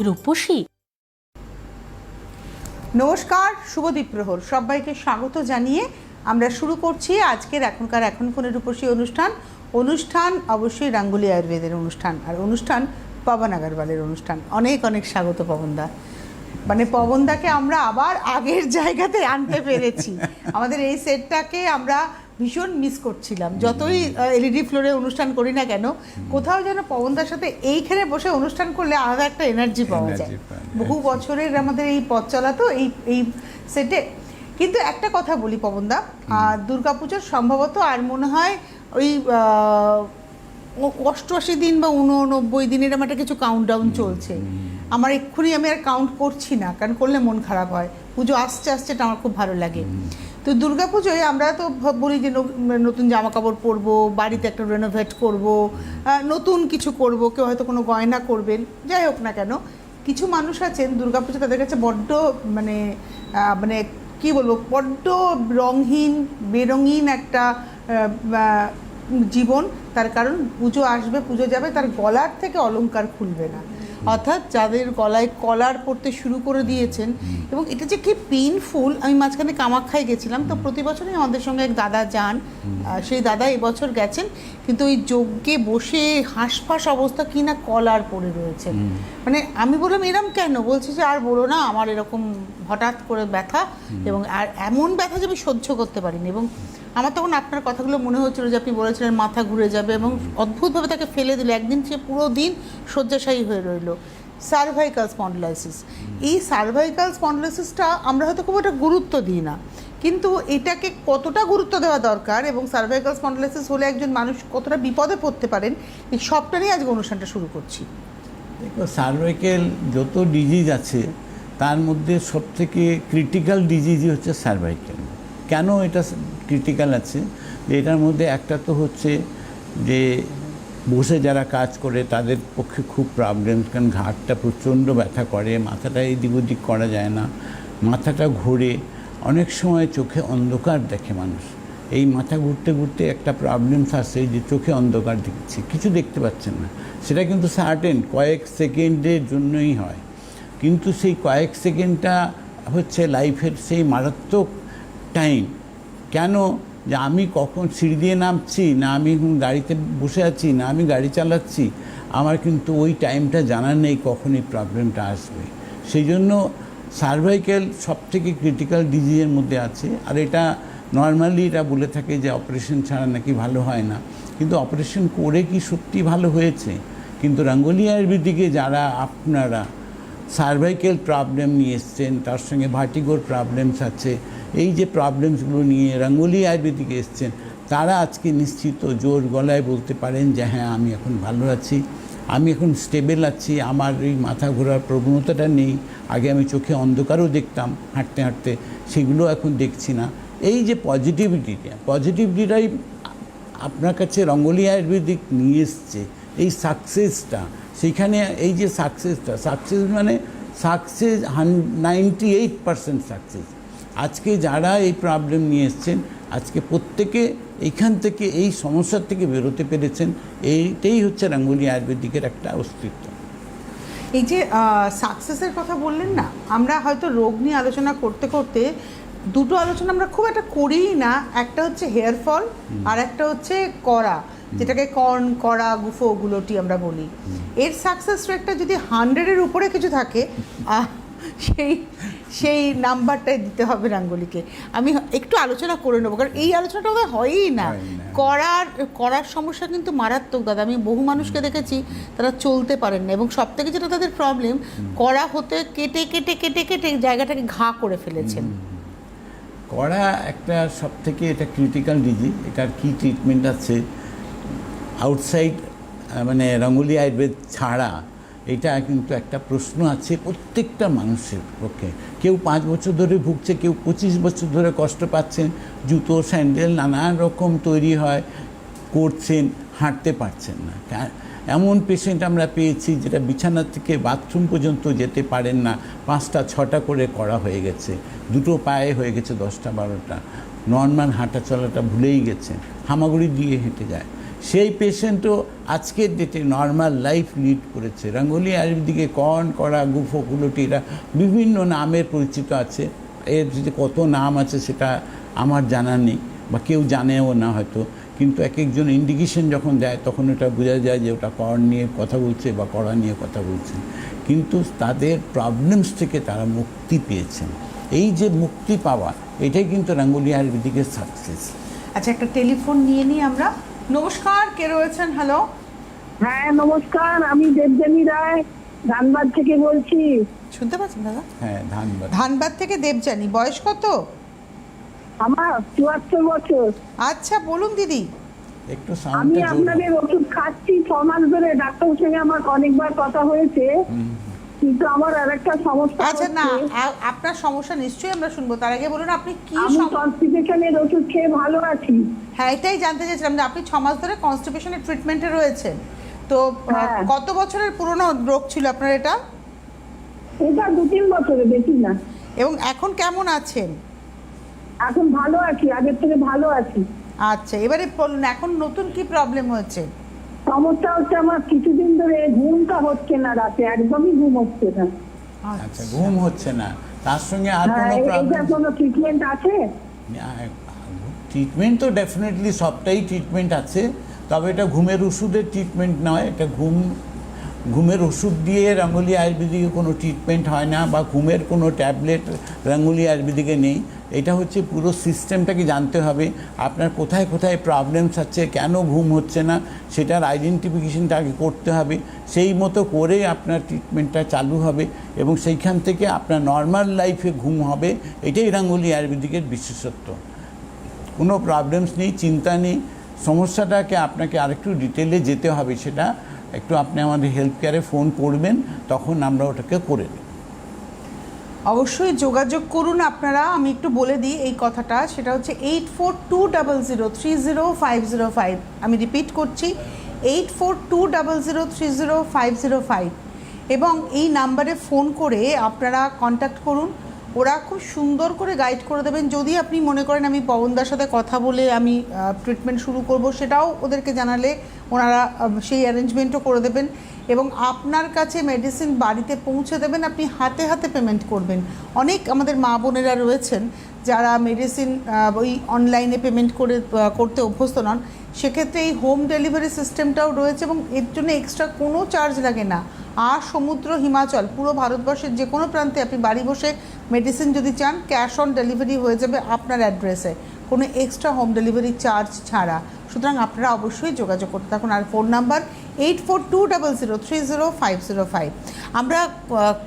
রূপসী। নমস্কার, শুভদীপ প্রহর, সবাইকে স্বাগত জানিয়ে আমরা শুরু করছি আজকের এখনকার এখন ফোনের রূপসী অনুষ্ঠান অবশ্যই রাঙ্গুলি আয়ুর্বেদের অনুষ্ঠান, আর অনুষ্ঠান পবন আগরওয়ালের অনুষ্ঠান। অনেক অনেক স্বাগত পবনদা। মানে পবনদাকে আমরা আবার আগের জায়গাতে আনতে পেরেছি। আমাদের এই সেটটাকে আমরা ভীষণ মিস করছিলাম। যতই এলইডি ফ্লোরে অনুষ্ঠান করি না কেন, কোথাও যেন পবনদার সাথে এইখানে বসে অনুষ্ঠান করলে আলাদা একটা এনার্জি পাওয়া যায়। বহু বছরের আমাদের এই পথ চলা তো এই সেটে। কিন্তু একটা কথা বলি পবনদা, দুর্গাপুজোর সম্ভবত আর মনে হয় ওই 88 দিন বা 89 দিনের আমার একটা কিছু কাউন্টডাউন চলছে। আমার এক্ষুনি আমি আর কাউন্ট করছি না, কারণ করলে মন খারাপ হয়। পুজো আসছে এটা আমার খুব ভালো লাগে। তো দুর্গাপুজোয় আমরা তো বলি যে নতুন জামা কাপড় পরবো, বাড়িতে একটা রেনোভেট করব, নতুন কিছু করব, কেউ হয়তো কোনো গয়না করবেন, যাই হোক না কেন। কিছু মানুষ আছেন দুর্গাপুজো তাদের কাছে বড্ড মানে মানে কী বলবো, বড্ড রঙহীন বেরঙিন একটা জীবন। তার কারণ পুজো আসবে, পুজো যাবে, তার গলার থেকে অলংকার খুলবে না। অর্থাৎ যাদের গলায় কলার পরতে শুরু করে দিয়েছেন, এবং এটা যে কি পেইনফুল। আমি মাঝখানে কামাখ্যায় গেছিলাম, তো প্রতি বছরই আমাদের সঙ্গে এক দাদা যান, সেই দাদা এবছর গেছেন, কিন্তু ওই যজ্ঞে বসে হাঁসফাঁস অবস্থা, কি না কলার পরে রয়েছেন। মানে আমি বললাম এরম কেন? বলছে যে আর বলো না, আমার এরকম হঠাৎ করে ব্যথা, এবং আর এমন ব্যথা যে আমি সহ্য করতে পারিনি। এবং আমার তখন আপনার কথাগুলো মনে হচ্ছিল যে আপনি বলেছিলেন মাথা ঘুরে যাবে, এবং অদ্ভুতভাবে তাকে ফেলে দিল। একদিন সে পুরো দিন শয্যাশায়ী হয়ে রইল। সার্ভাইকাল স্পন্ডিলাইসিস, এই সার্ভাইকাল স্পন্ডিলাইসিসটা আমরা হয়তো খুব একটা গুরুত্ব দিই না, কিন্তু এটাকে কতটা গুরুত্ব দেওয়া দরকার, এবং সার্ভাইকাল স্পন্ডিলাইসিস হলে একজন মানুষ কতটা বিপদে পড়তে পারেন, এই সবটা নিয়ে আজকে অনুষ্ঠানটা শুরু করছি। দেখো, সার্ভাইকাল যত ডিজিজ আছে তার মধ্যে সবথেকে ক্রিটিক্যাল ডিজিজই হচ্ছে সার্ভাইকাল। কেন এটা ক্রিটিক্যাল আছে? যে এটার মধ্যে একটা তো হচ্ছে যে বসে যারা কাজ করে তাদের পক্ষে খুব প্রবলেম, কারণ ঘাটটা প্রচণ্ড ব্যথা করে, মাথাটা এদিক ওদিক করা যায় না, মাথাটা ঘোরে, অনেক সময় চোখে অন্ধকার দেখে মানুষ। এই মাথা ঘুরতে ঘুরতে একটা প্রবলেমস আসে যে চোখে অন্ধকার দেখছে, কিছু দেখতে পাচ্ছেন না। সেটা কিন্তু সার্টেন কয়েক সেকেন্ডের জন্যই হয়, কিন্তু সেই কয়েক সেকেন্ডটা হচ্ছে লাইফের সেই মারাত্মক টাইম। কেন? যে আমি কখন সিঁড়ি দিয়ে নামছি, না আমি গাড়িতে বসে আছি, না আমি গাড়ি চালাচ্ছি, আমার কিন্তু ওই টাইমটা জানা নেই কখন এই প্রবলেমটা আসবে। সেই জন্য সার্ভাইকাল সবথেকে ক্রিটিক্যাল ডিজিজের মধ্যে আছে। আর এটা নর্মালি এটা বলে থাকে যে অপারেশন ছাড়া নাকি ভালো হয় না, কিন্তু অপারেশন করে কি সত্যি ভালো হয়েছে? কিন্তু রাঙ্গুলি আয়ুর্বেদিকে যারা আপনারা সার্ভাইকাল প্রবলেম নিয়ে এসছেন, তার সঙ্গে ভার্টিগোর প্রবলেমস আছে, এই যে প্রবলেমসগুলো নিয়ে রাঙ্গুলি আয়ুর্বেদিকে এসছেন, তারা আজকে নিশ্চিত জোর গলায় বলতে পারেন যে হ্যাঁ, আমি এখন ভালো আছি, আমি এখন স্টেবল আছি, আমার এই মাথা ঘোরার প্রবণতাটা নেই। আগে আমি চোখে অন্ধকারও দেখতাম হাঁটতে হাঁটতে, সেগুলো এখন দেখছি না। এই যে পজিটিভিটিটাই আপনার কাছে রাঙ্গুলি আয়ুর্বেদিক নিয়ে এসছে, এই সাকসেসটা। সেইখানে এই যে সাকসেস মানে সাকসেস 98% সাকসেস। আজকে যারা এই প্রবলেম নিয়ে এসছেন, আজকে প্রত্যেকে এইখান থেকে এই সমস্যার থেকে বেরোতে পেরেছেন। এইটাই হচ্ছে রাঙ্গুলি আয়ুর্বেদিকের একটা অস্তিত্ব। এই যে সাকসেসের কথা বললেন না, আমরা হয়তো রোগ নিয়ে আলোচনা করতে করতে দুটো আলোচনা আমরা খুব একটা করিই না। একটা হচ্ছে হেয়ার ফল, আর একটা হচ্ছে কড়া, যেটাকে কর্ন, কড়া, গুফো, গুলোটি আমরা বলি। এর সাকসেস রেটটা যদি 100-এর উপরে কিছু থাকে, সেই নাম্বারটাই দিতে হবে রাঙ্গুলিকে। আমি একটু আলোচনা করে নেবো, কারণ এই আলোচনাটা ওদের হয়ই না। করার সমস্যা কিন্তু মারাত্মক দাদা। আমি বহু মানুষকে দেখেছি তারা চলতে পারেন না, এবং সব থেকে যেটা তাদের প্রবলেম, কড়া হতে কেটে কেটে কেটে কেটে জায়গাটাকে ঘা করে ফেলেছেন। কড়া একটা সব থেকে এটা ক্রিটিক্যাল ডিজিজ। এটার কী ট্রিটমেন্ট আছে আউটসাইড মানে রাঙ্গুলি আয়ুর্বেদ ছাড়া, এটা কিন্তু একটা প্রশ্ন আছে প্রত্যেকটা মানুষের পক্ষে। কেউ 5 বছর ধরে ভুগছে, কেউ 25 বছর ধরে কষ্ট পাচ্ছেন, জুতো স্যান্ডেল নানান রকম তৈরি হয়, করছেন, হাঁটতে পারছেন না। এমন পেশেন্ট আমরা পেয়েছি যেটা বিছানা থেকে বাথরুম পর্যন্ত যেতে পারেন না, 5টা 6টা করে করা হয়ে গেছে, দুটো পায়ে হয়ে গেছে 10টা 12টা, নর্মাল হাঁটা চলাটা ভুলেই গেছেন, হামাগুড়ি দিয়ে হেঁটে যায়। সেই পেশেন্টও আজকের ডেটে নর্মাল লাইফ লিড করেছে। রঙ্গোলি আয়ুর্বেদিকে কর্ন করা গুফোকুলটি এরা বিভিন্ন নামের পরিচিত আছে। এর যে কত নাম আছে সেটা আমার জানা নেই বা কেউ জানেও না হয়তো, কিন্তু এক একজন ইন্ডিকেশন যখন দেয় তখন ওটা বোঝা যায় যে ওটা কর্ন নিয়ে কথা বলছে বা কড়া নিয়ে কথা বলছে, কিন্তু তাদের প্রবলেমস থেকে তারা মুক্তি পেয়েছেন। এই যে মুক্তি পাওয়া, এটাই কিন্তু রঙ্গোলি আয়ুর্বেদিকের সাকসেস। আচ্ছা, একটা টেলিফোন নিয়ে নিই আমরা। নমস্কার, কে রয়েছেন? হ্যালো। হ্যাঁ নমস্কার, আমি দেবযানী রায় ধানবাদ থেকে বলছি। শুনতে পাচ্ছেন দাদা? হ্যাঁ, ধানবাদ। ধানবাদ থেকে দেবযানী। বয়স কত? আমার 74 বছর। আচ্ছা, বলুন দিদি। একটু আমি সাউন্ডটা জোর। আপনাদের ওষুধ খাচ্ছি 6 মাস ধরে। ডাক্তারের সঙ্গে আমার অনেকবার কথা হয়েছে, কিন্তু আমার আরেকটা সমস্যা আচ্ছা, না হচ্ছে। আপনার সমস্যা নিশ্চয়ই আমরা শুনবো, তার আগে বলুন আপনি কি আমি কনস্টিপেশনের ওষুধ খেয়ে ভালো আছি। হ্যাঁ, এটাই জানতে চাইছিলাম যে আপনি 6 মাস ধরে কনস্টিপেশনের ট্রিটমেন্টে রয়েছেন, তো হ্যাঁ। কত বছরের পুরনো রোগ ছিল আপনার এটা? এটা 2-3 বছরে, বেশি না। এবং এখন কেমন আছেন? এখন ভালো আছি, আগের থেকে ভালো আছি। আচ্ছা, এবারে বলুন এখন নতুন কি প্রবলেম হয়েছে? সমস্যা হচ্ছে আমার কিছুদিন ধরে ঘুমটা হচ্ছে না, রাতে একদমই ঘুম হচ্ছে না। আচ্ছা, ঘুম হচ্ছে না, তার সঙ্গে আর হ্যাঁ, কোনো এটা প্রবলেম? কোনো ট্রিটমেন্ট আছে? ট্রিটমেন্ট তো ডেফিনেটলি সবটাই ট্রিটমেন্ট আছে, তবে এটা ঘুমের ওষুধের ট্রিটমেন্ট নয়। এটা ঘুমের ওষুধ দিয়ে রঙ্গোলি আয়ুর্বেদিকে কোনো ট্রিটমেন্ট হয় না, বা ঘুমের কোনো ট্যাবলেট রঙ্গোলি আয়ুর্বেদিকে নেই। এটা হচ্ছে পুরো সিস্টেমটাকে জানতে হবে, আপনার কোথায় কোথায় প্রবলেমস আছে, কেন ঘুম হচ্ছে না, সেটার আইডেন্টিফিকেশনটা আগে করতে হবে। সেই মতো করে আপনার ট্রিটমেন্টটা চালু হবে এবং সেইখান থেকে আপনার নর্মাল লাইফে ঘুম হবে। এটাই রঙ্গোলি আয়ুর্বেদিকের বিশেষত্ব। কোনো প্রবলেমস নেই, চিন্তা নেই। সমস্যাটাকে আপনাকে আরেকটু ডিটেলে যেতে হবে, সেটা একটু আপনি আমাদের হেল্প কেয়ারে ফোন করবেন, তখন আমরা ওটাকে করে নেব। অবশ্যই যোগাযোগ করুন আপনারা। আমি একটু বলে দিই এই কথাটা, সেটা হচ্ছে 8420030505। আমি রিপিট করছি, 8420030505, এবং এই নাম্বারে ফোন করে আপনারা কন্ট্যাক্ট করুন। ওরা খুব সুন্দর করে গাইড করে দেবেন। যদি আপনি মনে করেন আমি পবনদার সাথে কথা বলে আমি ট্রিটমেন্ট শুরু করব, সেটাও ওদেরকে জানালে ওনারা সেই অ্যারেঞ্জমেন্টও করে দেবেন, এবং আপনার কাছে মেডিসিন বাড়িতে পৌঁছে দেবেন। আপনি হাতে হাতে পেমেন্ট করবেন। অনেক আমাদের মা বোনেরা রয়েছেন যারা মেডিসিন ওই অনলাইনে পেমেন্ট করতে অভ্যস্ত নন, সেক্ষেত্রে এই হোম ডেলিভারি সিস্টেমটাও রয়েছে, এবং এর জন্য এক্সট্রা কোনো চার্জ লাগে না। আর সমুদ্র হিমাচল পুরো ভারতবর্ষের যে কোনো প্রান্তে আপনি বাড়ি বসে মেডিসিন যদি চান, ক্যাশ অন ডেলিভারি হয়ে যাবে আপনার অ্যাড্রেসে, কোনো এক্সট্রা হোম ডেলিভারি চার্জ ছাড়া। সুতরাং আপনারা অবশ্যই যোগাযোগ করতে থাকুন। আর ফোন নাম্বার 8420030505। আমরা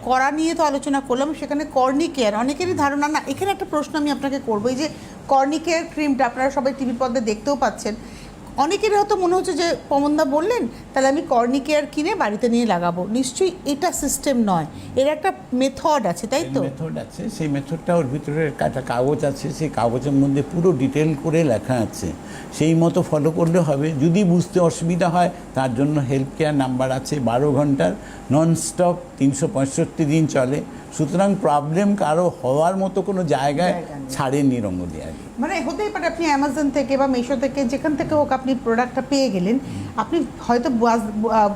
কড়া নিয়ে তো আলোচনা করলাম, সেখানে কর্নি কেয়ার অনেকেরই ধারণা না। এখানে একটা প্রশ্ন আমি আপনাকে করবো, এই যে কর্নি কেয়ার ক্রিমটা আপনারা সবাই টিভি পর্দে দেখতেও পাচ্ছেন, অনেকের হয়তো মনে হচ্ছে যে পমনদা বললেন তাহলে আমি কর্নি কেয়ার কিনে বাড়িতে নিয়ে লাগাবো। নিশ্চয়ই এটা সিস্টেম নয়, এর একটা মেথড আছে, তাই তো? মেথড আছে, সেই মেথডটা ওর ভিতরে একটা কাগজ আছে, সেই কাগজের মধ্যে পুরো ডিটেল করে লেখা আছে, সেই মতো ফলো করলে হবে। যদি বুঝতে অসুবিধা হয় তার জন্য হেল্প কেয়ার নাম্বার আছে, 12 ঘন্টার ননস্টপ 365 দিন চলে। সুতরাং প্রবলেম কারো হওয়ার মতো কোনো জায়গায় ছাড়েনি রঙ্গোলি আয়ুর্বেদিক। মানে হতেই পারে আপনি অ্যামাজন থেকে বা মিশো থেকে যেখান থেকে হোক আপনি প্রোডাক্টটা পেয়ে গেলেন, আপনি হয়তো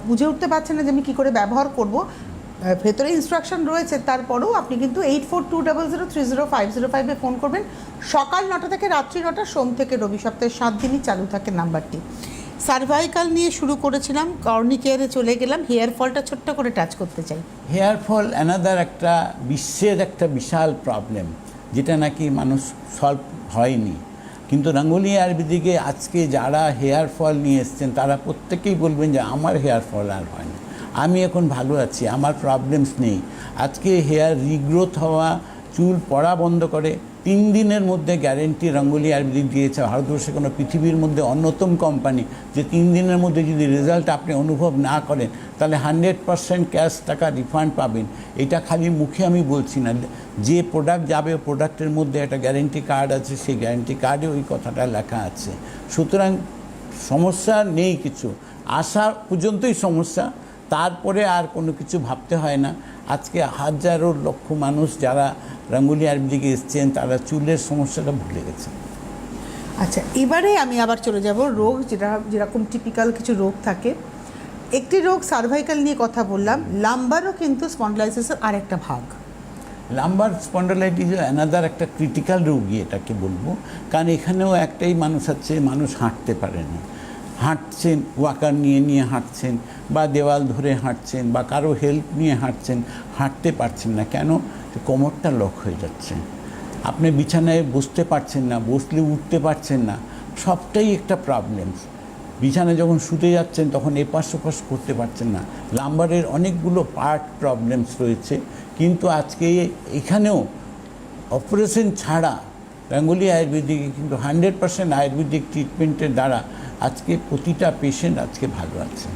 বুঝে উঠতে পারছেন না যে আমি কী করে ব্যবহার করব, ভেতরে ইনস্ট্রাকশন রয়েছে, তারপরেও আপনি কিন্তু 8420030505-এ ফোন করবেন। সকাল 9টা থেকে রাত্রি 9টা, সোম থেকে রবি, সপ্তাহে 7 দিনই চালু থাকে নাম্বারটি। সার্ভাইকাল নিয়ে শুরু করেছিলাম, কর্নি কেয়ারে চলে গেলাম। হেয়ার ফলটা ছোট্ট করে টাচ করতে চাই। হেয়ার ফল অ্যানাদার একটা বিশ্বের একটা বিশাল প্রবলেম, যেটা নাকি মানুষ সলভ হয়নি। কিন্তু রঙ্গোলি আয়ুর্বেদিকে আজকে যারা হেয়ার ফল নিয়ে এসছেন তারা প্রত্যেকেই বলবেন যে আমার হেয়ার ফল আর হয় না, আমি এখন ভালো আছি, আমার প্রবলেমস নেই। আজকে হেয়ার রিগ্রোথ হওয়া, চুল পড়া বন্ধ করে 3 দিনের মধ্যে গ্যারেন্টি রঙ্গোলি আয়ুর্বেদিক দিয়েছে। ভারতবর্ষে কোনো পৃথিবীর মধ্যে অন্যতম কোম্পানি যে 3 দিনের মধ্যে যদি রেজাল্ট আপনি অনুভব না করেন তাহলে 100% ক্যাশ টাকা রিফান্ড পাবেন। এটা খালি মুখে আমি বলছি না, যে প্রোডাক্ট যাবে প্রোডাক্টের মধ্যে একটা গ্যারেন্টি কার্ড আছে, সেই গ্যারেন্টি কার্ডে ওই কথাটা লেখা আছে। সুতরাং সমস্যা নেই কিছু, আসা পর্যন্তই সমস্যা, তারপরে আর কোনো কিছু ভাবতে হয় না। আজকে হাজারো লক্ষ মানুষ যারা রঙ্গোলি আয়ুর্বেদিকে এসছেন তারা চুলের সমস্যাটা ভুলে গেছেন। আচ্ছা, এবারে আমি আবার চলে যাব রোগ, যেরকম টিপিক্যাল কিছু রোগ থাকে। একটি রোগ সার্ভাইকাল নিয়ে কথা বললাম, লাম্বারও কিন্তু স্পন্ডলাইসিসের আরেকটা ভাগ। লাম্বার স্পন্ডালাইটিস অ্যানাদার একটা ক্রিটিক্যাল রোগী এটাকে বলবো, কারণ এখানেও একটাই মানুষ আছে, মানুষ হাঁটতে পারে না, হাঁটছেন ওয়াকার নিয়ে নিয়ে হাঁটছেন, বা দেওয়াল ধরে হাঁটছেন, বা কারো হেল্প নিয়ে হাঁটছেন, হাঁটতে পারছেন না। কেন? কোমরটা লক হয়ে যাচ্ছে, আপনি বিছানায় বসতে পারছেন না, বসলে উঠতে পারছেন না, সবটাই একটা প্রবলেমস। বিছানায় যখন শুতে যাচ্ছেন তখন এপাশ ওপাশ করতে পারছেন না। লাম্বারের অনেকগুলো পার্ট প্রবলেমস রয়েছে, কিন্তু আজকে এখানেও অপারেশন ছাড়া গাঙ্গুলি আয়ুর্বেদিকে কিন্তু 100% আয়ুর্বেদিক ট্রিটমেন্টের দ্বারা আজকে প্রতিটা পেশেন্ট আজকে ভালো আছে।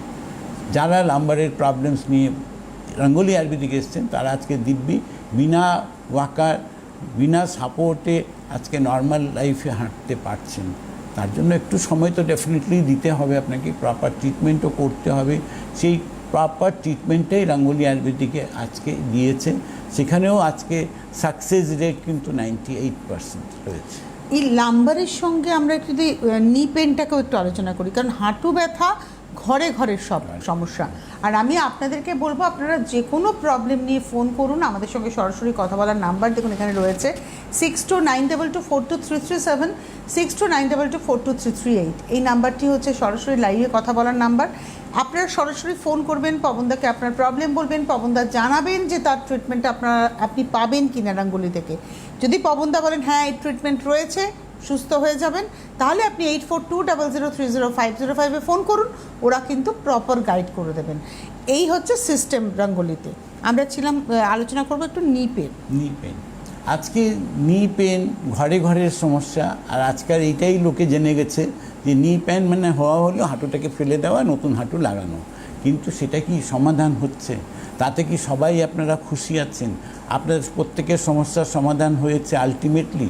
যারা লাম্বারের প্রবলেমস নিয়ে গাঙ্গুলি আয়ুর্বেদিকে এসছেন তারা আজকে দিব্যি বিনা ওয়াকার, বিনা সাপোর্টে আজকে নর্মাল লাইফে হাঁটতে পারছেন। তার জন্য একটু সময় তো ডেফিনেটলি দিতে হবে আপনাকে, প্রপার ট্রিটমেন্টও করতে হবে। সেই প্রপার ট্রিটমেন্টটাই গাঙ্গুলি আয়ুর্বেদিকে আজকে দিয়েছে, সেখানেও আজকে সাকসেস রেট কিন্তু 98% রয়েছে। এই লাম্বারের সঙ্গে আমরা একটু যদি নি পেনটাকেও একটু আলোচনা করি, কারণ হাঁটু ব্যথা ঘরে ঘরে সব সমস্যা। আর আমি আপনাদেরকে বলবো, আপনারা যে কোনো প্রবলেম নিয়ে ফোন করুন, আমাদের সঙ্গে সরাসরি কথা বলার নাম্বার দেখুন এখানে রয়েছে 6292242337, 6292242338। এই নাম্বারটি হচ্ছে সরাসরি লাইভে কথা বলার নাম্বার। আপনারা সরাসরি ফোন করবেন, পবনদাকে আপনার প্রবলেম বলবেন, পবনদা জানাবেন যে তার ট্রিটমেন্টটা আপনি পাবেন কিনা গাঙ্গুলি থেকে। যদি পবনদা বলেন হ্যাঁ এই ট্রিটমেন্ট রয়েছে, সুস্থ হয়ে যাবেন, তাহলে আপনি 8420030505-এ ফোন করুন, ওরা কিন্তু প্রপার গাইড করে দেবেন। এই হচ্ছে সিস্টেম গাঙ্গুলিতে। আমরা আলোচনা করবো একটু নি পেন। নি পেন আজকে নি পেন ঘরে ঘরের সমস্যা, আর আজকাল এইটাই লোকে জেনে গেছে যে নি পেন মানে হওয়া হলো হাঁটুটাকে ফেলে দেওয়া, নতুন হাঁটু লাগানো। কিন্তু সেটা কি সমাধান হচ্ছে? তাতে কি সবাই আপনারা খুশি আছেন? আপনাদের প্রত্যেকের সমস্যার সমাধান হয়েছে আলটিমেটলি?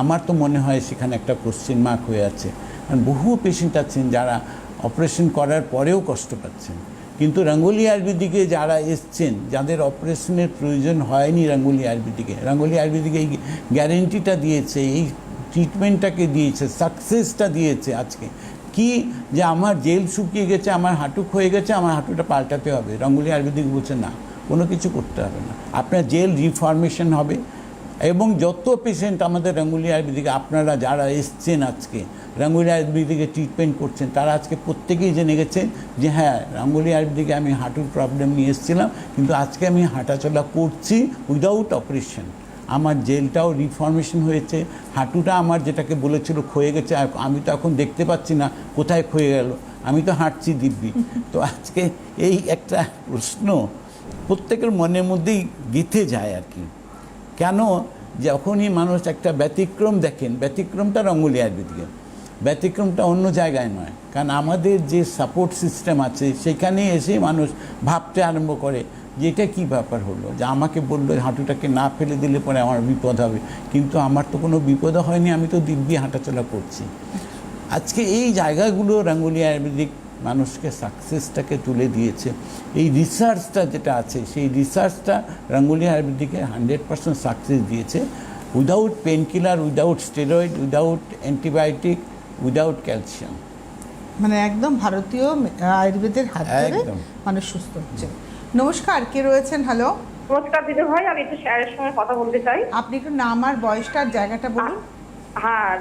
আমার তো মনে হয় সেখানে একটা কোশ্চেন মার্ক হয়ে আছে। কারণ বহু পেশেন্ট আছেন যারা অপারেশন করার পরেও কষ্ট পাচ্ছেন, কিন্তু গাঙ্গুলি আয়ুর্বেদিকে যারা এসছেন, যাদের অপারেশনের প্রয়োজন হয়নি গাঙ্গুলি আয়ুর্বেদিকে এই গ্যারেন্টিটা দিয়েছে, এই ট্রিটমেন্টটাকে দিয়েছে, সাকসেসটা দিয়েছে। আজকে কি যে আমার জেল শুকিয়ে গেছে, আমার হাঁটু ক্ষয়ে গেছে, আমার হাঁটুটা পাল্টাতে হবে, গাঙ্গুলি আয়ুর্বেদিক বলছে না, কোনো কিছু করতে হবে না, আপনার জেল রিফরমেশন হবে। এবং যত পেশেন্ট আমাদের গাঙ্গুলি আয়ুর্বেদিকে আপনারা যারা এসছেন আজকে গাঙ্গুলি আয়ুর্বেদিকে ট্রিটমেন্ট করছেন, তারা আজকে প্রত্যেকেই জেনে গেছেন যে হ্যাঁ গাঙ্গুলি আয়ুর্বেদিকে আমি হাঁটুর প্রবলেম নিয়ে এসেছিলাম, কিন্তু আজকে আমি হাঁটাচলা করছি উইদাউট অপারেশন। আমার জেলটাও রিফরমেশন হয়েছে, হাঁটুটা আমার যেটাকে বলেছিল ক্ষয়ে গেছে, আমি তো এখন দেখতে পাচ্ছি না কোথায় ক্ষয়ে গেল, আমি তো হাঁটছি দিব্যি। তো আজকে এই একটা প্রশ্ন প্রত্যেকের মনের মধ্যেই গেঁথে যায় আর কি। কেন? যখনই মানুষ একটা ব্যতিক্রম দেখেন, ব্যতিক্রমটা গাঙ্গুলি আয়ুর্বেদিকে, ব্যতিক্রমটা অন্য জায়গায় নয়। কারণ আমাদের যে সাপোর্ট সিস্টেম আছে সেখানে এসে মানুষ ভাবতে আরম্ভ করে যে এটা কী ব্যাপার হলো, যে আমাকে বললো হাঁটুটাকে না ফেলে দিলে পরে আমার বিপদ হবে, কিন্তু আমার তো কোনো বিপদ হয়নি, আমি তো দিব্যি হাঁটাচলা করছি। আজকে এই জায়গাগুলো গাঙ্গুলি আয়ুর্বেদিক মানুষকে সাকসেসটাকে তুলে দিয়েছে। এই রিসার্চটা যেটা আছে, সেই রিসার্চটা গাঙ্গুলি আয়ুর্বেদিকে 100% সাকসেস দিয়েছে, without pain killer, without steroid, without antibiotic, without calcium. মানে একদম ভারতীয় আয়ুর্বেদের হাত ধরে মানুষ সুস্থ হচ্ছে। নমস্কার, কে রয়েছেন? হ্যালো, নমস্কার দিদি ভাই, আমি একটু স্যারের সঙ্গে কথা বলতে চাই। আপনি একটু নাম আর বয়সটা আর জায়গাটা বলুন। হ্যাঁ,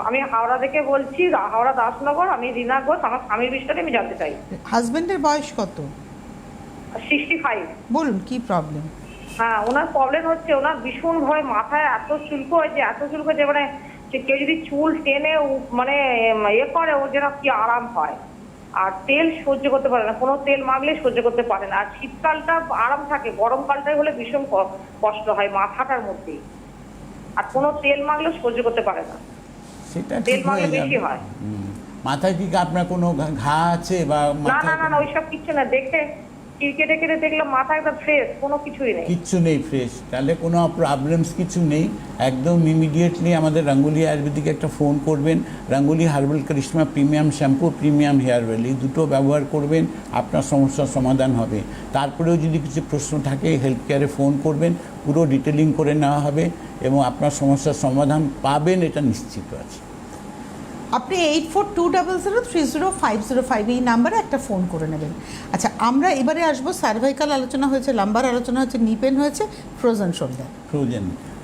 আমি হাওড়া থেকে বলছি, হাওড়া দাসনগর। আমি রীনা ঘোষ, আমার স্বামীর বিষয়টা আমি জানতে চাই। হাজবেন্ডের বয়স কত? 65। বলুন কি প্রবলেম? হ্যাঁ, ওনার প্রবলেম হচ্ছে ওনার ভীষণ ভয়, মাথায় এত চুলকো হয়েছে, মানে কেউ যদি চুল টেনে মানে করে, ওর যেন কি আরাম হয়। আর তেল সহ্য করতে পারে না, কোনো তেল মাখলে সহ্য করতে পারে না। আর শীতকালটা আরাম থাকে, গরমকালটাই হলে ভীষণ কষ্ট হয় মাথাটার মধ্যে। আর কোনো তেল মাখলে সহ্য করতে পারে না, সেটা তেল মাখলে বেশি হয়। মাথায় কি আপনার কোনো ঘা আছে? বা না, ওইসব কিচ্ছু না। দেখে কেটে দেখলাম মাথা একদম ফ্রেশ, কোনো কিছুই নেই, কিচ্ছু নেই, ফ্রেশ। তাহলে কোনো প্রবলেমস কিছু নেই। একদম ইমিডিয়েটলি আমাদের গাঙ্গুলি আয়ুর্বেদিকে একটা ফোন করবেন। Ganguly herbal Karishma premium shampoo, premium hair oil, এই দুটো ব্যবহার করবেন, আপনার সমস্যার সমাধান হবে। তারপরেও যদি কিছু প্রশ্ন থাকে হেলথ কেয়ারে ফোন করবেন, পুরো ডিটেলিং করে নেওয়া হবে এবং আপনার সমস্যার সমাধান পাবেন, এটা নিশ্চিত আছে। আপনি 8420030505 এই নাম্বারে একটা ফোন করে নেবেন। আচ্ছা, আমরা এবারে আসবো সার্ভাইকাল আলোচনা হয়েছে, লাম্বার আলোচনা হয়েছে, নি পেন হয়েছে, frozen shoulder.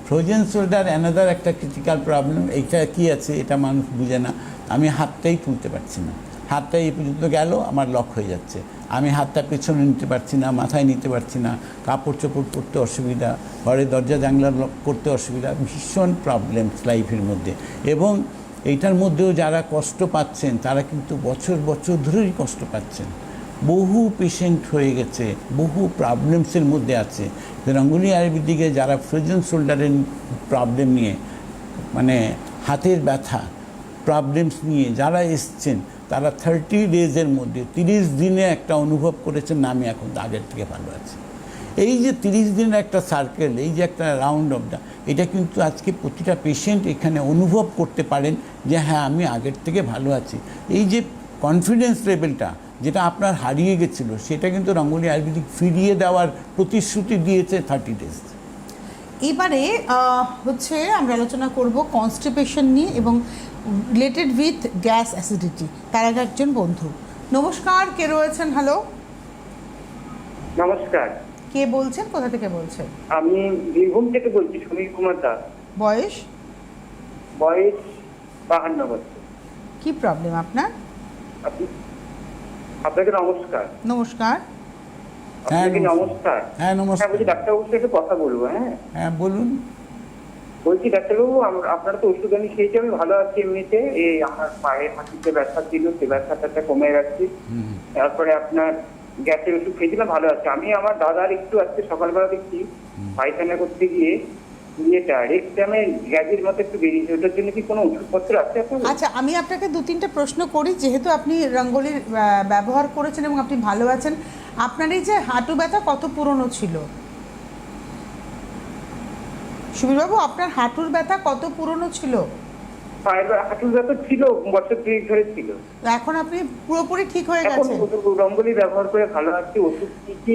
Frozen shoulder another একটা ক্রিটিক্যাল প্রবলেম। এইটা কি আছে এটা মানুষ বুঝে না। আমি হাতটাই তুলতে পারছি না, হাতটা এই পর্যন্ত গেল আমার লক হয়ে যাচ্ছে, আমি হাতটা পেছনে নিতে পারছি না, মাথায় নিতে পারছি না, কাপড় চোপড় পরতে অসুবিধা, ঘরে দরজা জানলা লক করতে অসুবিধা, ভীষণ প্রবলেমস লাইফের মধ্যে। এবং এইটার মধ্যেও যারা কষ্ট পাচ্ছেন তারা কিন্তু বছর বছর ধরেই কষ্ট পাচ্ছেন। বহু পেশেন্ট হয়ে গেছে, বহু প্রবলেমসের মধ্যে আছে। রঙ্গোলি আয়ুর্বেদিকে যারা ফ্রোজেন শোল্ডারের প্রবলেম নিয়ে, মানে হাতের ব্যথা প্রবলেমস নিয়ে যারা এসছেন, তারা 30 ডেজের মধ্যে 30 দিনে একটা অনুভব করেছেন না আমি এখন আগের থেকে ভালো আছি। এই যে 30 দিনের একটা সার্কেল, এই যে একটা রাউন্ড অফটা, এটা কিন্তু আজকে প্রতিটা পেশেন্ট এখানে অনুভব করতে পারেন যে হ্যাঁ আমি আগের থেকে ভালো আছি। এই যে কনফিডেন্স লেভেলটা যেটা আপনার হারিয়ে গেছিলো, সেটা কিন্তু রঙ্গোলি আয়ুর্বেদিক ফিরিয়ে দেওয়ার প্রতিশ্রুতি দিয়েছে 30 ডেজ। এবারে হচ্ছে আমরা আলোচনা করব কনস্টিপেশন নিয়ে এবং রিলেটেড উইথ গ্যাস অ্যাসিডিটি। তার আগে একজন বন্ধু। নমস্কার, কে রয়েছেন? হ্যালো, নমস্কার। কে বলছেন, কোথা থেকে বলছেন? আমি বীরভূম থেকে বলছি, সমীর কুমার দাস। বয়স? বয়স 52 বছর। কি প্রবলেম আপনার? আপনাকে নমস্কার। নমস্কার। আপনাকে নমস্কার। হ্যাঁ নমস্কার। বলছি ডাক্তারবাবুর সাথে কথা বলবো। হ্যাঁ বলুন। বলছি ডাক্তারবাবু, আপনারা তো ওষুধ আমি খেয়েছি, আমি ভালো আছি এমনিতে। এই আমার পায়ের হাঁটুতে ব্যথা ছিল, সে ব্যথাটা কমে গেছে। তারপরে আপনার গ্যাসের ওষুধ খেয়েছিলাম, ভালো আছে। আমি আমার দাদার একটু আজকে সকালবেলা দেখছি পায়খানা করতে গিয়ে রেক্টামে গ্যাসের মতো একটু বেরিয়েছে, ওটার জন্য কি কোনো ওষুধপত্র আছে আপনার? আচ্ছা, আমি আপনাকে 2-3টে প্রশ্ন করি। যেহেতু আপনি রঙ্গোলির ব্যবহার করেছেন এবং আপনি ভালো আছেন, আপনার এই যে হাঁটু ব্যথা কত পুরনো ছিল? সুবীরবাবু, আপনার হাঁটুর ব্যথা কত পুরনো ছিল? হাঁটুর ব্যথা ছিল বছর 2 ধরে ছিল। এখন আপনি পুরোপুরি ঠিক হয়ে এখন গেছেন? রঙ্গোলি ব্যবহার করে ভালো আছি। ওষুধ নিয়েছি,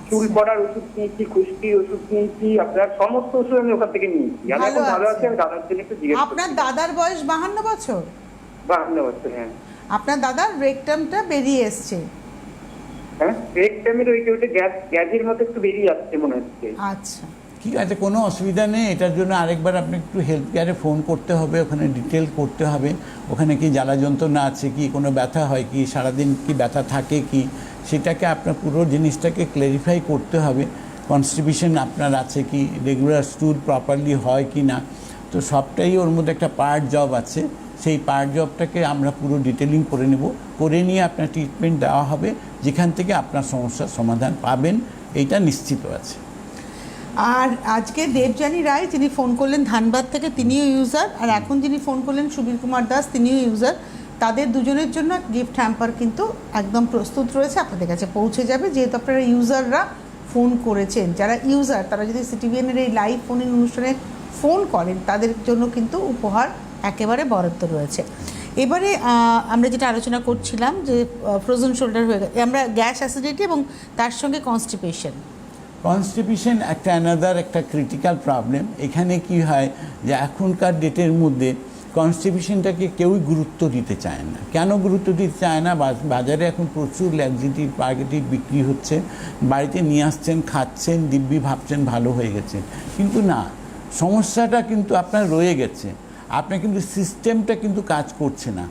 চুল আচ্ছা, পড়ার ওষুধ নিয়েছি, খুশকির ওষুধ নিয়েছি, আপনার সমস্ত ওষুধ আমি ওখান থেকে নিয়েছি। আমি এখন ভালো আছি। আমি দাদার জন্য একটু জিজ্ঞেস আপনার দাদার বয়স 52 বছর? 52 বছর। হ্যাঁ। আপনার দাদার রেকটামটা বেরিয়ে এসছে? হ্যাঁ, রেক্টামের ওইটা গ্যাসের মতো একটু বেরিয়ে আসছে মনে হচ্ছে। আচ্ছা, ঠিক আছে, কোনো অসুবিধা নেই। এটার জন্য আরেকবার আপনি একটু হেলথ কেয়ারে ফোন করতে হবে, ওখানে ডিটেল করতে হবে, ওখানে কি জ্বালা যন্ত্রণা আছে কি, কোনো ব্যথা হয় কি, সারাদিন কি ব্যথা থাকে কি, সেটাকে আপনার পুরো জিনিসটাকে ক্ল্যারিফাই করতে হবে। কনস্টিপেশন আপনার আছে কি, রেগুলার স্টুল প্রপারলি হয় কি না, তো সবটাই ওর মধ্যে একটা পার্ট জব আছে। সেই পার্ট জবটাকে আমরা পুরো ডিটেলিং করে নেব, করে নিয়ে আপনার ট্রিটমেন্ট দেওয়া হবে, যেখান থেকে আপনার সমস্যার সমাধান পাবেন, এইটা নিশ্চিত আছে। আর আজকে দেবযানী রায় যিনি ফোন করলেন ধানবাদ থেকে, তিনিও ইউজার, আর এখন যিনি ফোন করলেন সুবীর কুমার দাস, তিনিও ইউজার। তাদের দুজনের জন্য গিফট হ্যাম্পার কিন্তু একদম প্রস্তুত রয়েছে, আপনাদের কাছে পৌঁছে যাবে। যেহেতু আপনারা ইউজাররা ফোন করেছেন, যারা ইউজার তারা যদি সিটিভিএনের এই লাইভ ফোন ইন অনুষ্ঠানে ফোন করেন, তাদের জন্য কিন্তু উপহার একেবারে বরাদ্দ রয়েছে। এবারে আমরা যেটা আলোচনা করছিলাম যে ফ্রোজেন শোল্ডার হয়ে গেছে, আমরা গ্যাস অ্যাসিডিটি এবং তার সঙ্গে কনস্টিপেশন একটা অ্যানাদার একটা ক্রিটিক্যাল প্রবলেম। এখানে কি হয় যে এখনকার ডেটের মধ্যে কনস্টিপেশনটাকে কেউই গুরুত্ব দিতে চায় না। কেন গুরুত্ব দিতে চায় না? বাজারে এখন প্রচুর ল্যাক্সিটিভ পার্গেটিভ বিক্রি হচ্ছে, বাড়িতে নিয়ে আসছেন, খাচ্ছেন, দিব্যি ভাবছেন ভালো হয়ে গেছে, কিন্তু না, সমস্যাটা কিন্তু আপনার রয়ে গেছে। আপনার কিন্তু সিস্টেমটা কিন্তু কাজ করছে না।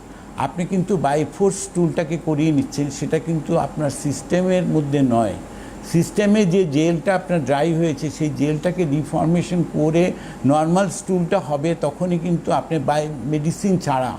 আপনি কিন্তু বাই ফোর্স টুলটাকে করিয়ে নিচ্ছেন, সেটা কিন্তু আপনার সিস্টেমের মধ্যে নয়। সিস্টেমে যে জেলটা আপনার ড্রাই হয়েছে, সেই জেলটাকে রিফর্মেশন করে নর্মাল স্টুলটা হবে, তখনই কিন্তু আপনি বাই মেডিসিন ছাড়া,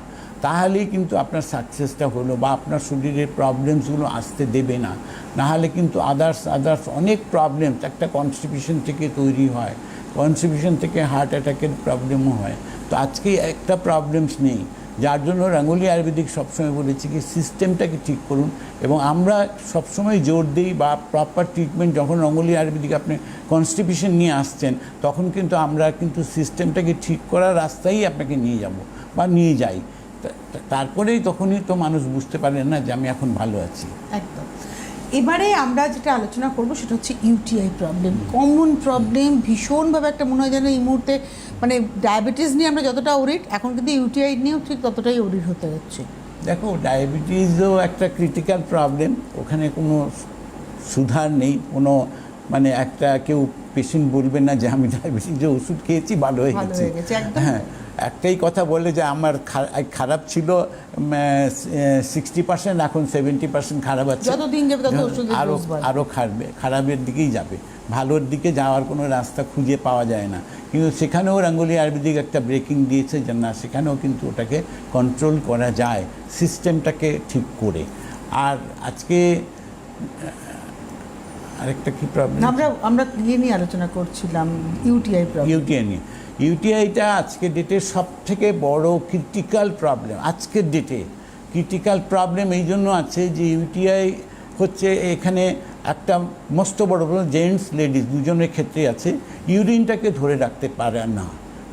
তাহলেই কিন্তু আপনার সাকসেসটা হলো, বা আপনার শরীরের প্রবলেমসগুলো আসতে দেবে না। নাহলে কিন্তু আদার্স অনেক প্রবলেমস একটা কনস্টিপেশন থেকে তৈরি হয়। কনস্টিপেশন থেকে হার্ট অ্যাটাকের প্রবলেমও হয়। তো আজকে একটা প্রবলেমস নেই, যার জন্য রঙ্গোলি আয়ুর্বেদিক সবসময় বলেছি কি সিস্টেমটাকে ঠিক করুন। এবং আমরা সবসময় জোর দিই, বা প্রপার ট্রিটমেন্ট যখন রঙ্গোলি আয়ুর্বেদিক আপনি কনস্টিপেশন নিয়ে আসছেন, তখন কিন্তু আমরা কিন্তু সিস্টেমটাকে ঠিক করার রাস্তায় আপনাকে নিয়ে যাব বা নিয়ে যাই। তারপরেই তখনই তো মানুষ বুঝতে পারে না যে আমি এখন ভালো আছি। একদম। এবারে আমরা যেটা আলোচনা করব সেটা হচ্ছে ইউটিআই প্রবলেম, কমন প্রবলেম, ভীষণভাবে একটা মনে হয় যেন এই মুহূর্তে মানে ডায়াবেটিস নিয়ে আমরা যতটা ওরিড, এখন কিন্তু ইউটিআই নিয়েও ঠিক ততটাই ওরিড হতে হচ্ছে। দেখো, ডায়াবেটিসও একটা ক্রিটিক্যাল প্রবলেম, ওখানে কোনো সুধার নেই, কোনো মানে একটা কেউ পেশেন্ট বলবে না যে আমি ডায়াবেটিসের ওষুধ খেয়েছি ভালো হয়ে গেছে। একদম। হ্যাঁ, একটাই কথা বলে যে আমার খারাপ ছিল 60%, এখন 70% খারাপ আছে, যতদিন যাবে তত ওষুধের আরও ডোজ বাড়বে। আরও খারাপের দিকেই যাবে, ভালোর দিকে যাওয়ার কোনো রাস্তা খুঁজে পাওয়া যায় না। কিন্তু সেখানেও গাঙ্গুলি আয়ুর্বেদিক একটা ব্রেকিং দিয়েছে যে না, সেখানেও কিন্তু ওটাকে কন্ট্রোল করা যায় সিস্টেমটাকে ঠিক করে। আর আজকে আরেকটা কি প্রবলেম, আমরা ইয়ে নিয়ে আলোচনা করছিলাম, ইউটিআই প্রবলেম। ইউটিআই নিয়ে। ইউটিআইটা আজকের ডেটে সব থেকে বড় ক্রিটিক্যাল প্রবলেম। আজকের ডেটে ক্রিটিক্যাল প্রবলেম এই জন্য আছে যে ইউটিআই হচ্ছে এখানে একটা মস্ত বড় প্রবলেম, জেন্টস লেডিস দুজনের ক্ষেত্রে আছে, ইউরিনটাকে ধরে রাখতে পারে না।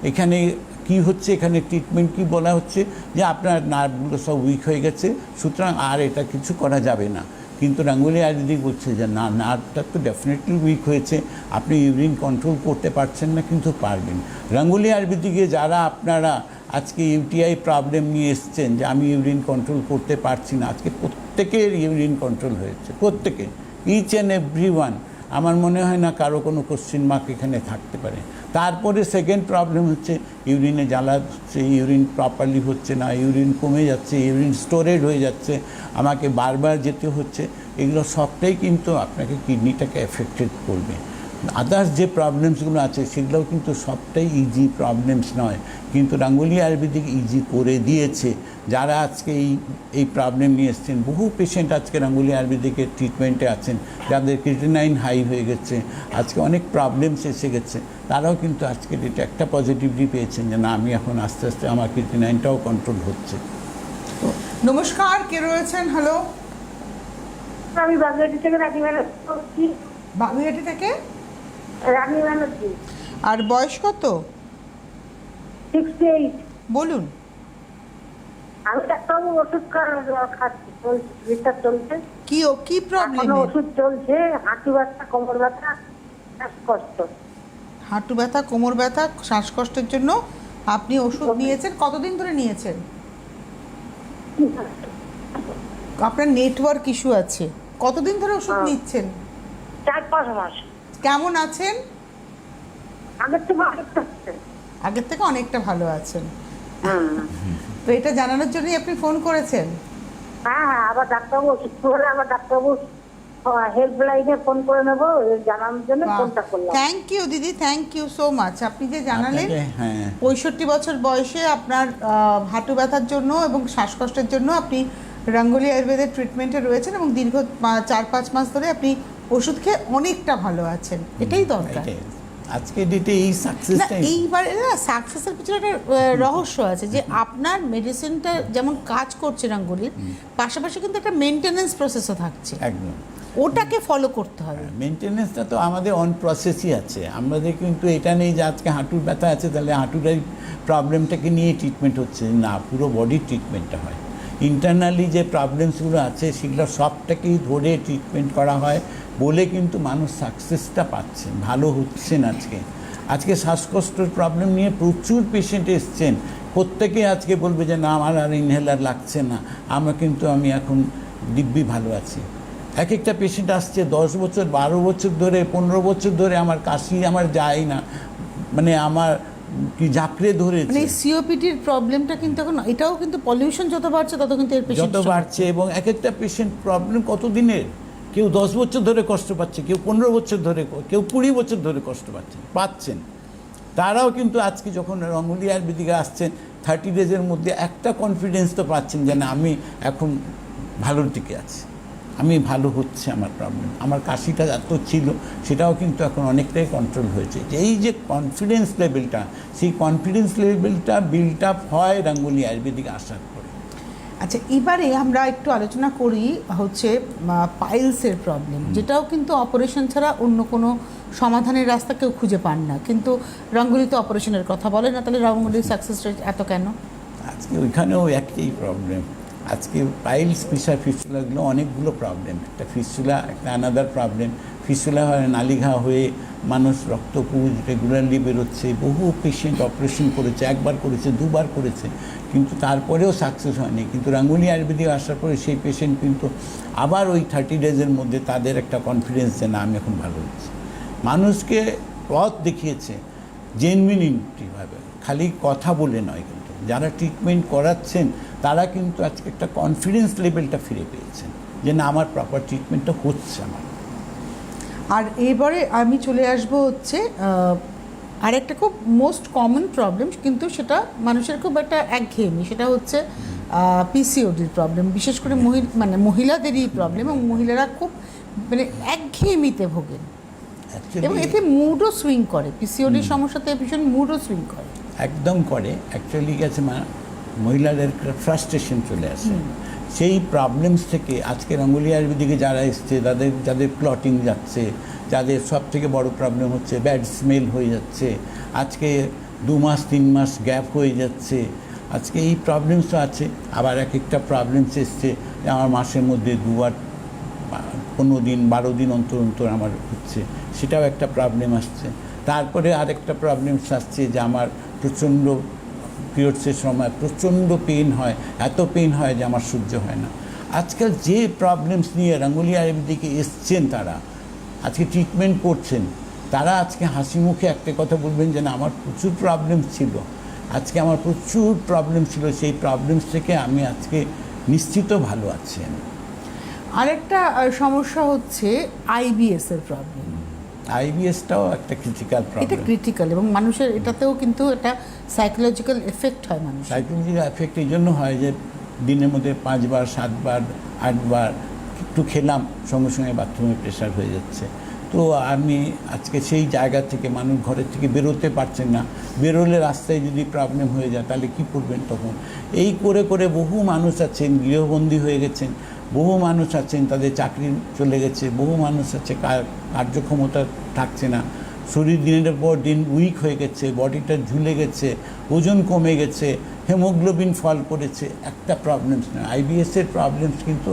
এখানে কি হচ্ছে, এখানে ট্রিটমেন্ট কি বলা হচ্ছে যে আপনার নার্ভগুলো সব উইক হয়ে গেছে, সুতরাং আর এটা কিছু করা যাবে না। কিন্তু গাঙ্গুলি আয়ুর্বেদিক বলছে যে না, নার্ভটা তো ডেফিনেটলি উইক হয়েছে, আপনি ইউরিন কন্ট্রোল করতে পারছেন না, কিন্তু পারবেন। গাঙ্গুলি আয়ুর্বেদিকে যারা আপনারা আজকে ইউটিআই প্রবলেম নিয়ে এসছেন যে আমি ইউরিন কন্ট্রোল করতে পারছি না, আজকে প্রত্যেকের ইউরিন কন্ট্রোল হয়েছে, প্রত্যেকে, ইচ অ্যান্ড এভরি ওয়ান। আমার মনে হয় না কারো কোনো কোশ্চেন মার্ক এখানে থাকতে পারে। তারপরে সেকেন্ড প্রবলেম হচ্ছে ইউরিনে জ্বালা হচ্ছে, ইউরিন প্রপারলি হচ্ছে না, ইউরিন কমে যাচ্ছে, ইউরিন স্টোরেজ হয়ে যাচ্ছে, আমাকে বারবার যেতে হচ্ছে। এগুলো সবটাই কিন্তু আপনাকে কিডনিটাকে এফেক্টেড করবে। আদার্স যে প্রবলেমসগুলো আছে সেগুলোও কিন্তু সবটাই ইজি প্রবলেমস নয়, কিন্তু গাঙ্গুলি আয়ুর্বেদিক ইজি করে দিয়েছে। যারা আজকে এই প্রবলেম নিয়ে এসছেন, বহু পেশেন্ট আজকে গাঙ্গুলি আয়ুর্বেদিকের ট্রিটমেন্টে আছেন, যাদের ক্রিটিনাইন হাই হয়ে গেছে, আজকে অনেক প্রবলেমস এসে গেছে, তারাও কিন্তু আজকে এটা একটা পজিটিভলি পেয়েছেন যে না, আমি এখন আস্তে আস্তে আমার ক্রিটিনাইনটাও কন্ট্রোল হচ্ছে। নমস্কার, কে রয়েছেন? হ্যালো, আমি বাগেরহাট থেকে রানী ব্যানার্জি বলছি। বাগুইহাটি থেকে রানী ব্যানার্জি, আর বয়স কত? 68। বলুন। আমি ডাক্তারবাবু ওষুধ খাচ্ছি, চিকিৎসা চলছে, কি প্রবলেম? এখনো ওষুধ চলছে। হাঁটু ব্যথা, কোমর ব্যথা, শ্বাসকষ্ট। হাঁটু ব্যথা, কোমর ব্যথা, শ্বাসকষ্টের জন্য আপনি ওষুধ নিয়েছেন। কতদিন ধরে নিয়েছেন? আপনার নেটওয়ার্ক ইস্যু আছে। কতদিন ধরে ওষুধ নিচ্ছেন? 4-5 মাস। কেমন আছেন? আগের থেকে অনেকটা হচ্ছে। আগের থেকে অনেকটা ভালো আছেন। তো এটা জানানোর জন্যই আপনি ফোন করেছেন? হ্যাঁ, আবার ডাক্তারবাবু অসুস্থ হলে আবার ডাক্তারবাবু হেল্পলাইনে ফোন করে নেবো, জানানোর জন্য ফোনটা করলাম। থ্যাংক ইউ দিদি, থ্যাংক ইউ সো মাচ। আপনি যে জানালেন, হ্যাঁ, 65 বছর বয়সে আপনার হাঁটু ব্যথার জন্য এবং শ্বাসকষ্টের জন্য আপনি গাঙ্গুলি আয়ুর্বেদের ট্রিটমেন্টে রয়েছেন এবং দীর্ঘ 4-5 মাস ধরে আপনি ওষুধ খেয়ে অনেকটা ভালো আছেন। এটাই দরকার। আজকে ডেটে এই না, সাকসেসটা, এইবার সাকসেসের পিছনে একটা রহস্য আছে যে আপনার মেডিসিনটা যেমন কাজ করছে গাঙ্গুলির, পাশাপাশি কিন্তু একটা মেনটেনেন্স প্রসেসও থাকছে, একদম ওটাকে ফলো করতে হবে। মেনটেনেন্সটা তো আমাদের অন প্রসেসই আছে। আমাদের কিন্তু এটা নেই যে আজকে হাঁটুর ব্যথা আছে তাহলে হাঁটুর এই প্রবলেমটাকে নিয়ে ট্রিটমেন্ট হচ্ছে না, পুরো বডির ট্রিটমেন্টটা হয়। ইন্টারনালি যে প্রবলেমসগুলো আছে সেগুলো সবটাকেই ধরে ট্রিটমেন্ট করা হয় বলে কিন্তু মানুষ সাকসেসটা পাচ্ছে, ভালো হচ্ছেন। আজকে শ্বাসকষ্টের প্রবলেম নিয়ে প্রচুর পেশেন্ট এসছেন, প্রত্যেকে আজকে বলবে যে না, আমার আর ইনহেলার লাগছে না, আমি এখন দিব্যি ভালো আছি। এক একটা পেশেন্ট আসছে 10 বছর, 12 বছর ধরে, 15 বছর ধরে আমার কাশি আমার যায় না, মানে আমার কি জাপড়ে ধরেছে। মানে সিওপিডির প্রবলেমটা কিন্তু এখন, এটাও কিন্তু পলিউশন যত বাড়ছে তত কিন্তু এর পেশেন্ট যত বাড়ছে, এবং এক একটা পেশেন্ট প্রবলেম কত দিনের, কেউ 10 বছর ধরে কষ্ট পাচ্ছে, কেউ 15 বছর ধরে, কেউ 20 বছর ধরে কষ্ট পাচ্ছেন। তারাও কিন্তু আজকে যখন গাঙ্গুলি আয়ুর্বেদিকে আসছেন 30 ডেজের মধ্যে একটা কনফিডেন্স তো পাচ্ছেন যে না, আমি এখন ভালোর দিকে আছি, আমি ভালো হচ্ছে আমার প্রবলেম, আমার কাশিটা এত ছিল সেটাও কিন্তু এখন অনেকটাই কন্ট্রোল হয়েছে। এই যে কনফিডেন্স লেভেলটা, সেই কনফিডেন্স লেভেলটা বিল্ড আপ হয় গাঙ্গুলি আয়ুর্বেদিক আসার পরে। আচ্ছা, এবারে আমরা একটু আলোচনা করি হচ্ছে পাইলসের প্রবলেম, যেটাও কিন্তু অপারেশন ছাড়া অন্য কোনো সমাধানের রাস্তা কেউ খুঁজে পান না, কিন্তু গাঙ্গুলি তো অপারেশনের কথা বলে না, তাহলে গাঙ্গুলির সাকসেস রেট এত কেন? আজকে ওইখানেও একই প্রবলেম, আজকে পাইলস ফিস্টুলাগুলো অনেকগুলো প্রবলেম, একটা ফিস্টুলা একটা আনাদার প্রবলেম। ফিস্টুলা হয় নালিঘা হয়ে মানুষ রক্তপুঁজ রেগুলারলি বেরোচ্ছে, বহু পেশেন্ট অপারেশন করেছে, একবার করেছে, দুবার করেছে, কিন্তু তারপরেও সাকসেস হয়নি। কিন্তু রাঙ্গুলি আয়ুর্বেদিক আসার পরে সেই পেশেন্ট কিন্তু আবার ওই 30 ডেজের মধ্যে তাদের একটা কনফিডেন্স যে না আমি এখন ভালো হচ্ছি। মানুষকে পথ দেখিয়েছে জেনুইনভাবে, খালি কথা বলে নয়। কিন্তু যারা ট্রিটমেন্ট করাচ্ছেন তারা কিন্তু আজকে একটা কনফিডেন্স লেভেলটা ফিরে পেয়েছেন যে না আমার প্রপার ট্রিটমেন্টটা হচ্ছে আমার। আর এবারে আমি চলে আসবো হচ্ছে আরেকটা খুব মোস্ট কমন প্রবলেম, কিন্তু সেটা মানুষের খুব একটা একঘেয়েমি, সেটা হচ্ছে পিসিওডির প্রবলেম। বিশেষ করে মহিলাদেরই প্রবলেম, এবং মহিলারা খুব একঘেয়েমিতে ভোগেন এবং এতে মুডও সুইং করে। পিসিওডির সমস্যাতে ভীষণ মুডও সুইং করে, একদম করে। অ্যাকচুয়ালি গেছে মহিলাদের ফ্রাস্ট্রেশন চলে আসে সেই প্রবলেমস থেকে। আজকে রাঙ্গুলি আয়ুর্বেদিকে যারা এসছে যাদের ক্লটিং যাচ্ছে, যাদের সব থেকে বড় প্রবলেম হচ্ছে ব্যাড স্মেল হয়ে যাচ্ছে, আজকে 2 মাস 3 মাস গ্যাপ হয়ে যাচ্ছে, আজকে এই প্রবলেমসও আছে। আবার একটা প্রবলেমস এসছে আমার মাসের মধ্যে 2 বার 15 দিন 12 দিন অন্তর অন্তর আমার হচ্ছে, সেটাও একটা প্রবলেম আসছে। তারপরে আরেকটা প্রবলেমস আসছে যে আমার প্রচণ্ড পিরিয়ডসের সময় প্রচণ্ড পেইন হয়, এত পেইন হয় যে আমার সহ্য হয় না। আজকাল যে প্রবলেমস নিয়ে রাঙ্গুলি আয়ুর্বেদিকে এসছেন তারা আজকে ট্রিটমেন্ট করছেন, তারা আজকে হাসি মুখে একটা কথা বলবেন যে না আমার প্রচুর প্রবলেমস ছিল, আজকে আমার প্রচুর প্রবলেম ছিল, সেই প্রবলেমস থেকে আমি আজকে নিশ্চিত ভালো আছি। আরেকটা সমস্যা হচ্ছে আইবিএস এর প্রবলেম। আইবিএসটাও একটা ক্রিটিক্যাল এটা প্রবলেম, ক্রিটিক্যাল, এবং মানুষের এটাতেও কিন্তু একটা সাইকোলজিক্যাল এফেক্ট হয় মানুষ। সাইকোলজিক্যাল এফেক্ট এই জন্য হয় যে দিনের মধ্যে 5 বার 7 বার 8 বার একটু খেলাম সঙ্গে সঙ্গে বাথরুমে প্রেশার হয়ে যাচ্ছে। তো আমি আজকে সেই জায়গা থেকে মানুষ ঘরের থেকে বেরোতে পারছেন না, বেরোলে রাস্তায় যদি প্রবলেম হয়ে যায় তাহলে কী করবেন তখন। এই করে করে বহু মানুষ আছেন গৃহবন্দী হয়ে গেছেন, বহু মানুষ আছেন তাদের চাকরি চলে গেছে, বহু মানুষ আছে কার্যক্ষমতা থাকছে না, শরীর দিনের পর দিন উইক হয়ে গেছে, বডিটা ঝুলে গেছে, ওজন কমে গেছে, হেমোগ্লোবিন ফল করেছে। একটা প্রবলেমস না, আইবিএসের প্রবলেমস কিন্তু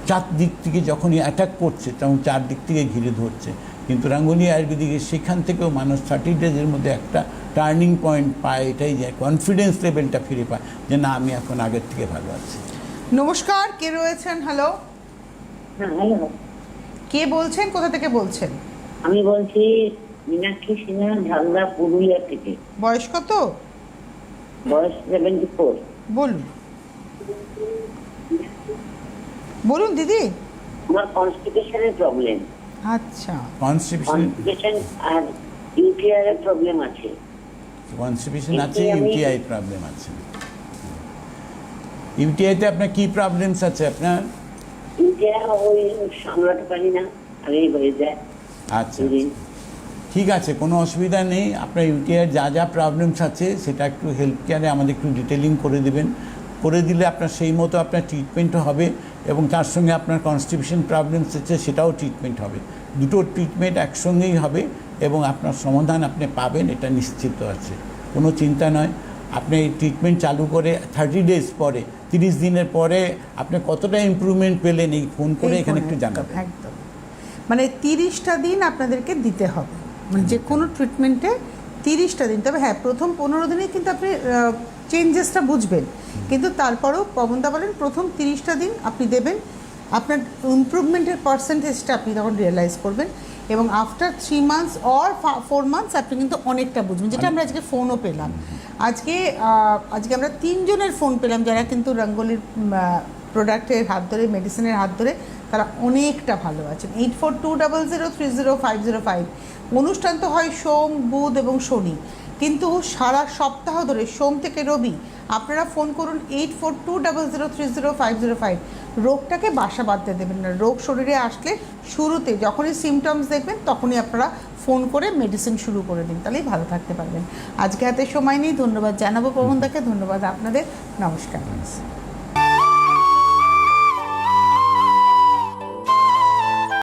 4 দিক থেকে যখনই অ্যাটাক করছে তখন 4 দিক থেকে ঘিরে ধরছে। কিন্তু রাঙ্গুলি আয়ুর্বেদিকে সেখান থেকেও মানুষ 30 ডেজের মধ্যে একটা টার্নিং পয়েন্ট পায়, এটাই যে কনফিডেন্স লেভেলটা ফিরে পায় যে না আমি এখন আগের থেকে ভালো আছি। নমস্কার, কে রয়েছেন? হ্যালো, হ্যাঁ হ্যালো, কে বলছেন, কোথা থেকে বলছেন? আমি বলছি মীনাক্ষী সিনহা, ঝালদা, পুরুলিয়া থেকে। বয়স কত? বয়স 74। বলুন বলুন দিদি। আমার কনস্টিপেশনের প্রবলেম। আচ্ছা, কনস্টিপেশন আর ইউটিআই এর প্রবলেম আছে। আছে, ইউটিআই প্রবলেম আছে। ইউটিআইতে আপনার কি প্রবলেমস আছে? আপনার ইউটিআই ওই সামলাতে পারি না, আগেই হয়ে যায়। আচ্ছা, ঠিক আছে, কোনো অসুবিধা নেই। আপনার ইউটিআইয়ের যা প্রবলেমস আছে সেটা একটু হেলথ কেয়ারে আমাদের একটু ডিটেলিং করে দেবেন, করে দিলে আপনার সেই মতো আপনার ট্রিটমেন্টও হবে, এবং তার সঙ্গে আপনার কনস্টিপেশন প্রবলেমস আছে সেটাও ট্রিটমেন্ট হবে। দুটো ট্রিটমেন্ট একসঙ্গেই হবে এবং আপনার সমাধান আপনি পাবেন, এটা নিশ্চিত আছে, কোনো চিন্তা নয়। আপনি এই ট্রিটমেন্ট চালু করে 30 ডেজ পরে, 30 দিনের পরে আপনি কতটা ইমপ্রুভমেন্ট পেলেন এই ফোন করে এখানে একটু জানাবেন। একদম, 30টা দিন আপনাদেরকে দিতে হবে, যে কোনো ট্রিটমেন্টে 30টা দিন। তবে হ্যাঁ, প্রথম 15 দিনে কিন্তু আপনি চেঞ্জেসটা বুঝবেন, কিন্তু তারপরেও পবনদা বলেন প্রথম 30টা দিন আপনি দেবেন, আপনার ইমপ্রুভমেন্টের পার্সেন্টেজটা আপনি তখন রিয়েলাইজ করবেন, এবং আফটার 3 মান্থস অর 4 মান্থস আপনি কিন্তু অনেকটা বুঝবেন, যেটা আমরা আজকে ফোনও পেলাম। আজকে আমরা 3 জনের ফোন পেলাম যারা কিন্তু রাঙ্গুলির প্রোডাক্টের হাত ধরে, মেডিসিনের হাত ধরে তারা অনেকটা ভালো আছেন। 8420030505। অনুষ্ঠান তো হয় সোম, বুধ এবং শনি, কিন্তু সারা সপ্তাহ ধরে সোম থেকে রবি আপনারা ফোন করুন 8420030505। রোগটাকে বাসা বাঁধতে দেবেন না। রোগ শরীরে আসলে শুরুতে যখনই সিমটমস দেখবেন তখনই আপনারা ফোন করে মেডিসিন শুরু করে দিন, তাহলেই ভালো থাকতে পারবেন। আজকে হাতে সময় নেই, ধন্যবাদ জানাবো পবনদাকে, ধন্যবাদ আপনাদের, নমস্কার।